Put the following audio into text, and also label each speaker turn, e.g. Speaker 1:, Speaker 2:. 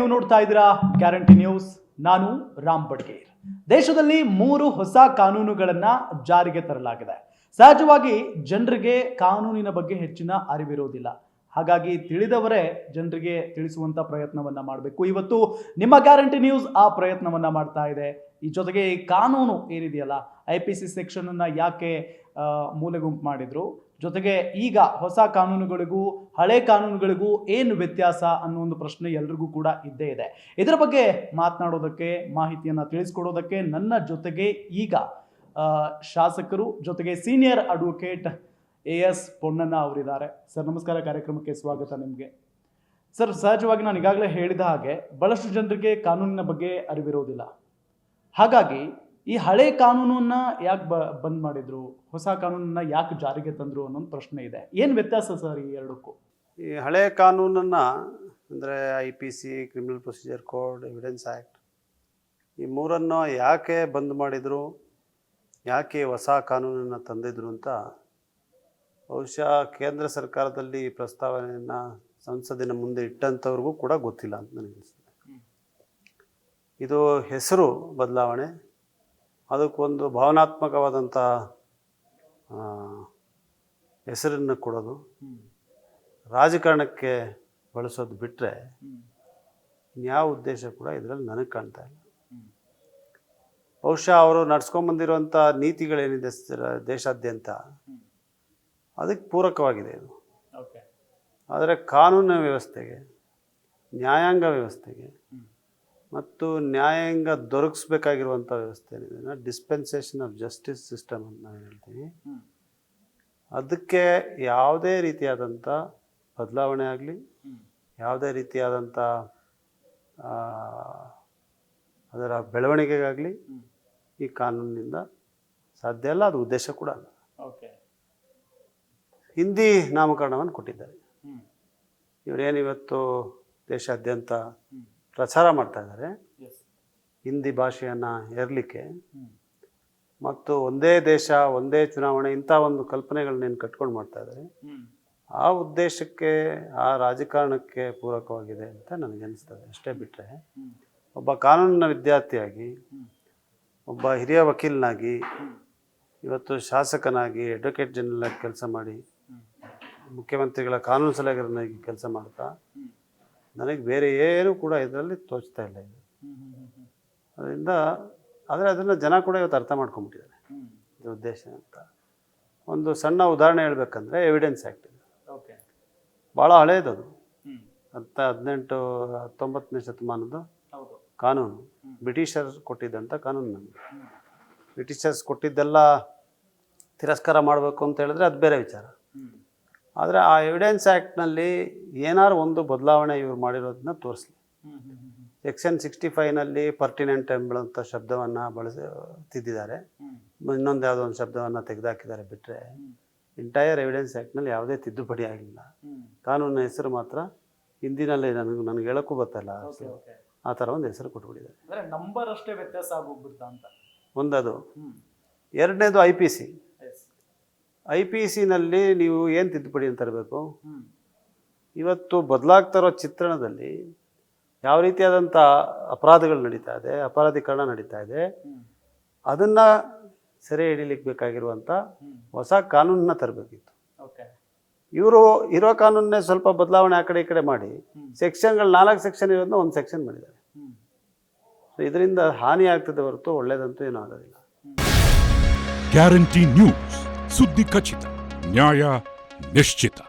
Speaker 1: ನೀವು ನೋಡ್ತಾ ಇದ್ದೀರಾ ಗ್ಯಾರಂಟಿ ನ್ಯೂಸ್. ನಾನು ರಾಮ್ ಬಡ್ಗೇರ್. ದೇಶದಲ್ಲಿ 3 ಹೊಸ ಕಾನೂನುಗಳನ್ನ ಜಾರಿಗೆ ತರಲಾಗಿದೆ. ಸಹಜವಾಗಿ ಜನರಿಗೆ ಕಾನೂನಿನ ಬಗ್ಗೆ ಹೆಚ್ಚಿನ ಅರಿವಿರೋದಿಲ್ಲ. ಹಾಗಾಗಿ ತಿಳಿದವರೇ ಜನರಿಗೆ ತಿಳಿಸುವಂತ ಪ್ರಯತ್ನವನ್ನ ಮಾಡಬೇಕು. ಇವತ್ತು ನಿಮ್ಮ ಗ್ಯಾರಂಟಿ ನ್ಯೂಸ್ ಆ ಪ್ರಯತ್ನವನ್ನ ಮಾಡ್ತಾ ಇದೆ. ಈ ಜೊತೆಗೆ ಈ ಕಾನೂನು ಏನಿದೆಯಲ್ಲ, IPC ಸೆಕ್ಷನ್ ಅನ್ನ ಯಾಕೆ ಮೂಲೆಗುಂಪು ಮಾಡಿದ್ರು, ಜೊತೆಗೆ ಈಗ ಹೊಸ ಕಾನೂನುಗಳಿಗೂ ಹಳೆ ಕಾನೂನುಗಳಿಗೂ ಏನು ವ್ಯತ್ಯಾಸ ಅನ್ನೋ ಒಂದು ಪ್ರಶ್ನೆ ಎಲ್ರಿಗೂ ಕೂಡ ಇದ್ದೇ ಇದೆ. ಇದರ ಬಗ್ಗೆ ಮಾತನಾಡೋದಕ್ಕೆ, ಮಾಹಿತಿಯನ್ನು ತಿಳಿಸ್ಕೊಡೋದಕ್ಕೆ ನನ್ನ ಜೊತೆಗೆ ಈಗ ಶಾಸಕರು ಜೊತೆಗೆ ಸೀನಿಯರ್ ಅಡ್ವೊಕೇಟ್ AS ಪೊನ್ನಣ್ಣ ಅವರಿದ್ದಾರೆ. ಸರ್ ನಮಸ್ಕಾರ, ಕಾರ್ಯಕ್ರಮಕ್ಕೆ ಸ್ವಾಗತ ನಿಮಗೆ. ಸರ್, ಸಹಜವಾಗಿ ನಾನು ಈಗಾಗಲೇ ಹೇಳಿದ ಹಾಗೆ ಬಹಳಷ್ಟು ಜನರಿಗೆ ಕಾನೂನಿನ ಬಗ್ಗೆ ಅರಿವಿರೋದಿಲ್ಲ. ಹಾಗಾಗಿ ಈ ಹಳೆ ಕಾನೂನನ್ನ ಯಾಕೆ ಬಂದ್ ಮಾಡಿದ್ರು, ಹೊಸ ಕಾನೂನನ್ನ ಯಾಕೆ ಜಾರಿಗೆ ತಂದ್ರು ಅನ್ನೋ ಪ್ರಶ್ನೆ ಇದೆ. ಏನು ವ್ಯತ್ಯಾಸ ಸರ್ ಈ ಎರಡಕ್ಕೂ?
Speaker 2: ಈ ಹಳೆ ಕಾನೂನನ್ನು ಅಂದರೆ IPC, criminal procedure code, evidence act, ಈ ಮೂರನ್ನು ಯಾಕೆ ಬಂದ್ ಮಾಡಿದರು, ಯಾಕೆ ಹೊಸ ಕಾನೂನನ್ನು ತಂದಿದ್ರು ಅಂತ ಬಹುಶಃ ಕೇಂದ್ರ ಸರ್ಕಾರದಲ್ಲಿ ಈ ಪ್ರಸ್ತಾವನೆಯನ್ನು ಸಂಸತ್ತಿನ ಮುಂದೆ ಇಟ್ಟಂಥವ್ರಿಗೂ ಕೂಡ ಗೊತ್ತಿಲ್ಲ ಅಂತ ನನಗೆ ಅನಿಸ್ತದೆ. ಇದು ಹೆಸರು ಬದಲಾವಣೆ, ಅದಕ್ಕೊಂದು ಭಾವನಾತ್ಮಕವಾದಂಥ ಹೆಸರನ್ನು ಕೊಡೋದು, ರಾಜಕಾರಣಕ್ಕೆ ಬಳಸೋದು ಬಿಟ್ಟರೆ ಇನ್ಯಾವ ಉದ್ದೇಶ ಕೂಡ ಇದರಲ್ಲಿ ನನಗೆ ಕಾಣ್ತಾ ಇಲ್ಲ. ಬಹುಶಃ ಅವರು ನಡ್ಸ್ಕೊಂಬಂದಿರುವಂಥ ನೀತಿಗಳೇನಿದೆ ದೇಶಾದ್ಯಂತ ಅದಕ್ಕೆ ಪೂರಕವಾಗಿದೆ ಇದು. ಆದರೆ ಕಾನೂನು ವ್ಯವಸ್ಥೆಗೆ, ನ್ಯಾಯಾಂಗ ವ್ಯವಸ್ಥೆಗೆ ಮತ್ತು ನ್ಯಾಯಾಂಗ ದೊರಕಿಸ್ಬೇಕಾಗಿರುವಂಥ ವ್ಯವಸ್ಥೆ ಏನಿದೆ, ಡಿಸ್ಪೆನ್ಸೇಷನ್ ಆಫ್ ಜಸ್ಟಿಸ್ ಸಿಸ್ಟಮ್ ಅಂತ ನಾವು ಹೇಳ್ತೀವಿ, ಅದಕ್ಕೆ ಯಾವುದೇ ರೀತಿಯಾದಂಥ ಬದಲಾವಣೆ ಆಗಲಿ, ಯಾವುದೇ ರೀತಿಯಾದಂಥ ಅದರ ಬೆಳವಣಿಗೆಗಾಗಲಿ ಈ ಕಾನೂನಿನಿಂದ ಸಾಧ್ಯ ಇಲ್ಲ. ಅದು ಉದ್ದೇಶ ಕೂಡ ಅಲ್ಲ. ಹಿಂದಿ ನಾಮಕರಣವನ್ನು ಕೊಟ್ಟಿದ್ದಾರೆ. ಇವರೇನಿವತ್ತು ದೇಶಾದ್ಯಂತ ಪ್ರಚಾರ ಮಾಡ್ತಾ ಇದ್ದಾರೆ ಹಿಂದಿ ಭಾಷೆಯನ್ನು ಹೇರಲಿಕ್ಕೆ, ಮತ್ತು ಒಂದೇ ದೇಶ ಒಂದೇ ಚುನಾವಣೆ ಇಂಥ ಒಂದು ಕಲ್ಪನೆಗಳನ್ನೇನು ಕಟ್ಕೊಂಡು ಮಾಡ್ತಾ ಇದ್ದಾರೆ, ಆ ಉದ್ದೇಶಕ್ಕೆ, ಆ ರಾಜಕಾರಣಕ್ಕೆ ಪೂರಕವಾಗಿದೆ ಅಂತ ನನಗನ್ನಿಸ್ತದೆ. ಅಷ್ಟೇ ಬಿಟ್ಟರೆ ಒಬ್ಬ ಕಾನೂನಿನ ವಿದ್ಯಾರ್ಥಿಯಾಗಿ, ಒಬ್ಬ ಹಿರಿಯ ವಕೀಲನಾಗಿ, ಇವತ್ತು ಶಾಸಕನಾಗಿ, ಅಡ್ವೊಕೇಟ್ ಜನರಲ್ ಆಗಿ ಕೆಲಸ ಮಾಡಿ, ಮುಖ್ಯಮಂತ್ರಿಗಳ ಕಾನೂನು ಸಲಹೆಗಾರನಾಗಿ ಕೆಲಸ ಮಾಡ್ತಾ ನನಗೆ ಬೇರೆ ಏನೂ ಕೂಡ ಇದರಲ್ಲಿ ತೋಚ್ತಾ ಇಲ್ಲ ಇದು. ಅದರಿಂದ ಆದರೆ ಅದನ್ನು ಜನ ಕೂಡ ಇವತ್ತು ಅರ್ಥ ಮಾಡ್ಕೊಂಬಿಟ್ಟಿದ್ದಾರೆ ಇದು ಉದ್ದೇಶ ಅಂತ. ಒಂದು ಸಣ್ಣ ಉದಾಹರಣೆ ಹೇಳ್ಬೇಕಂದ್ರೆ ಎವಿಡೆನ್ಸ್ ಆ್ಯಕ್ಟ್ ಇದೆ. ಭಾಳ ಹಳೇದದು, 19ನೇ ಶತಮಾನದ ಕಾನೂನು, ಬ್ರಿಟಿಷರ್ ಕೊಟ್ಟಿದ್ದಂಥ ಕಾನೂನು. ನಮಗೆ ಬ್ರಿಟಿಷರ್ಸ್ ಕೊಟ್ಟಿದ್ದೆಲ್ಲ ತಿರಸ್ಕಾರ ಮಾಡಬೇಕು ಅಂತ ಹೇಳಿದ್ರೆ ಅದು ಬೇರೆ ವಿಚಾರ. ಆದರೆ ಆ ಎವಿಡೆನ್ಸ್ ಆ್ಯಕ್ಟ್ನಲ್ಲಿ ಏನಾದ್ರು ಒಂದು ಬದಲಾವಣೆ ಇವ್ರು ಮಾಡಿರೋದನ್ನ ತೋರಿಸ್ಲಿ. ಸೆಕ್ಷನ್ 65ನಲ್ಲಿ ಪರ್ಟಿನೆಂಟ್ ಎಂಬಂಥ ಶಬ್ದವನ್ನು ತಿದ್ದಿದ್ದಾರೆ, ಇನ್ನೊಂದು ಯಾವುದೋ ಒಂದು ಶಬ್ದವನ್ನು ತೆಗೆದುಹಾಕಿದ್ದಾರೆ. ಬಿಟ್ಟರೆ ಎಂಟೈರ್ ಎವಿಡೆನ್ಸ್ ಆ್ಯಕ್ಟ್ನಲ್ಲಿ ಯಾವುದೇ ತಿದ್ದುಪಡಿ ಆಗಲಿಲ್ಲ. ಕಾನೂನಿನ ಹೆಸರು ಮಾತ್ರ ಹಿಂದಿನಲ್ಲಿ ನನಗೆ ಹೇಳೋಕ್ಕೂ ಗೊತ್ತಲ್ಲ, ಆ ಥರ ಒಂದು ಹೆಸರು ಕೊಟ್ಬಿಟ್ಟಿದ್ದಾರೆ.
Speaker 1: ನಂಬರ್ ಅಷ್ಟೇ ವ್ಯತ್ಯಾಸ ಆಗೋಗ್ಬಿಡ್ತಾ ಅಂತ
Speaker 2: ಒಂದದು. ಎರಡನೇದು IPCನಲ್ಲಿ ನೀವು ಏನು ತಿದ್ದುಪಡಿ ಅಂತ ತರಬೇಕು. ಇವತ್ತು ಬದಲಾಗ್ತಾ ಇರೋ ಚಿತ್ರಣದಲ್ಲಿ ಯಾವ ರೀತಿಯಾದಂಥ ಅಪರಾಧಗಳು ನಡೀತಾ ಇದೆ, ಅಪರಾಧೀಕರಣ ನಡೀತಾ ಇದೆ, ಅದನ್ನು ಸೆರೆ ಹಿಡಿಲಿಕ್ಕೆ ಬೇಕಾಗಿರುವಂಥ ಹೊಸ ಕಾನೂನನ್ನ ತರಬೇಕಿತ್ತು. ಇವರು ಇರೋ ಕಾನೂನನ್ನೇ ಸ್ವಲ್ಪ ಬದಲಾವಣೆ ಆ ಕಡೆ ಈ ಕಡೆ ಮಾಡಿ ಸೆಕ್ಷನ್ಗಳು 4 ಸೆಕ್ಷನ್ ಇರೋದನ್ನ ಒಂದು ಸೆಕ್ಷನ್ ಮಾಡಿದ್ದಾರೆ. ಸೊ ಇದರಿಂದ ಹಾನಿ ಆಗ್ತದೆ ಹೊರತು ಒಳ್ಳೇದಂತೂ ಏನೂ ಆಗೋದಿಲ್ಲ.
Speaker 3: ಗ್ಯಾರಂಟಿ ನ್ಯೂಸ್, ಸುದ್ದಿ ಖಚಿತ, ನ್ಯಾಯ ನಿಶ್ಚಿತ.